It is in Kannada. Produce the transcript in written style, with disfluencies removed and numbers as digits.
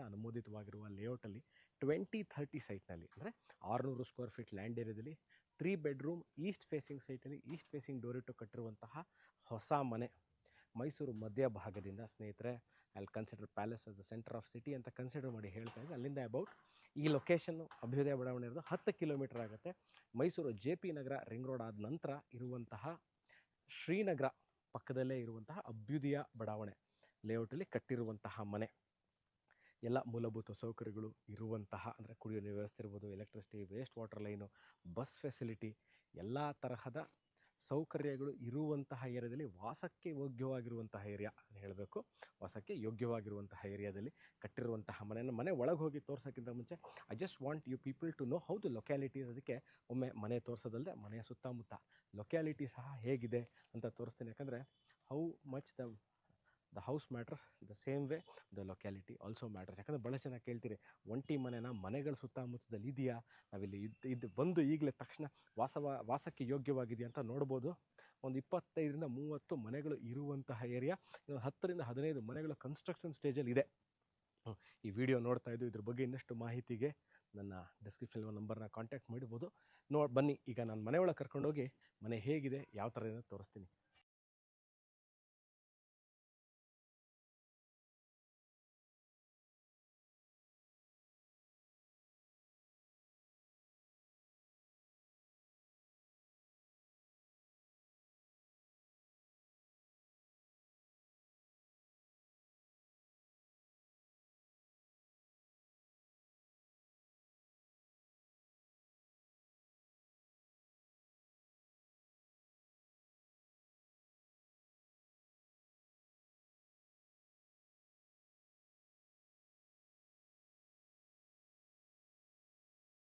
ಅನುಮೋದಿತವಾಗಿರುವ ಲೇಔಟಲ್ಲಿ 2030 ಸೈಟ್ನಲ್ಲಿ ಅಂದರೆ 600 ಸ್ಕ್ವೇರ್ ಫೀಟ್ ಲ್ಯಾಂಡ್ ಏರಿಯಾದಲ್ಲಿ 3 ಬೆಡ್ರೂಮ್ ಈಸ್ಟ್ ಫೇಸಿಂಗ್ ಸೈಟಲ್ಲಿ ಈಸ್ಟ್ ಫೇಸಿಂಗ್ ಡೋರ್ ಇಟ್ಟು ಕಟ್ಟಿರುವಂತಹ ಹೊಸ ಮನೆ. ಮೈಸೂರು ಮಧ್ಯ ಭಾಗದಿಂದ ಸ್ನೇಹಿತರೆ, ಅಲ್ಲಿ consider palace as the centre of city ಅಂತ ಕನ್ಸಿಡರ್ ಮಾಡಿ ಹೇಳ್ತಾ ಇದ್ದೆ. ಅಲ್ಲಿಂದ ಅಬೌಟ್ ಈ ಲೊಕೇಶನ್ನು ಅಭ್ಯುದಯ ಬಡಾವಣೆ ಇರೋದು 10 ಕಿಲೋಮೀಟರ್ ಆಗುತ್ತೆ. ಮೈಸೂರು JP ನಗರ ರಿಂಗ್ ರೋಡ್ ಆದ ನಂತರ ಇರುವಂತಹ ಶ್ರೀನಗರ ಪಕ್ಕದಲ್ಲೇ ಇರುವಂತಹ ಅಭ್ಯುದಯ ಬಡಾವಣೆ ಲೇಔಟಲ್ಲಿ ಕಟ್ಟಿರುವಂತಹ ಮನೆ. ಎಲ್ಲ ಮೂಲಭೂತ ಸೌಕರ್ಯಗಳು ಇರುವಂತಹ, ಅಂದರೆ ಕುಡಿಯೋ ನೀರು ವ್ಯವಸ್ಥೆ ಇರ್ಬೋದು, electricity, waste water line, bus facility, ಎಲ್ಲ ತರಹದ ಸೌಕರ್ಯಗಳು ಇರುವಂತಹ ಏರಿಯಾದಲ್ಲಿ ವಾಸಕ್ಕೆ ಯೋಗ್ಯವಾಗಿರುವಂತಹ ಏರಿಯಾ ಹೇಳಬೇಕು. ವಾಸಕ್ಕೆ ಯೋಗ್ಯವಾಗಿರುವಂತಹ ಏರಿಯಾದಲ್ಲಿ ಕಟ್ಟಿರುವಂತಹ ಮನೆ ಒಳಗೆ ಹೋಗಿ ತೋರ್ಸೋಕ್ಕಿಂತ ಮುಂಚೆ I just want you people to know how the localities. ಅದಕ್ಕೆ ಒಮ್ಮೆ ಮನೆ ತೋರಿಸೋದಲ್ಲದೆ ಮನೆಯ ಸುತ್ತಮುತ್ತ ಲೊಕ್ಯಾಲಿಟಿ ಸಹ ಹೇಗಿದೆ ಅಂತ ತೋರಿಸ್ತೀನಿ. ಯಾಕಂದರೆ how much the house matters the same way the locality also matters. ಯಾಕಂದರೆ ಭಾಳ ಚೆನ್ನಾಗಿ ಕೇಳ್ತೀರಿ, ಒಂಟಿ ಮನೆನ ಮನೆಗಳ ಸುತ್ತಮುತ್ತದಲ್ಲಿ ಇದೆಯಾ, ನಾವಿಲ್ಲಿ ಇದು ಬಂದು ಈಗಲೇ ತಕ್ಷಣ ವಾಸಕ್ಕೆ ಯೋಗ್ಯವಾಗಿದೆಯಾ ಅಂತ ನೋಡ್ಬೋದು. ಒಂದು 25-30 ಮನೆಗಳು ಇರುವಂತಹ ಏರಿಯಾ. ಇನ್ನು 10-15 ಮನೆಗಳು ಕನ್ಸ್ಟ್ರಕ್ಷನ್ ಸ್ಟೇಜಲ್ಲಿ ಇದೆ. ಈ ವಿಡಿಯೋ ನೋಡ್ತಾ ಇದ್ದು ಇದ್ರ ಬಗ್ಗೆ ಇನ್ನಷ್ಟು ಮಾಹಿತಿಗೆ ನನ್ನ ಡಿಸ್ಕ್ರಿಪ್ಷನ್ ನಂಬರ್ನ ಕಾಂಟ್ಯಾಕ್ಟ್ ಮಾಡ್ಬೋದು. ಬನ್ನಿ, ಈಗ ನಾನು ಮನೆ ಒಳಗೆ ಕರ್ಕೊಂಡೋಗಿ ಮನೆ ಹೇಗಿದೆ ಯಾವ ಥರ ಏನೋ ತೋರಿಸ್ತೀನಿ.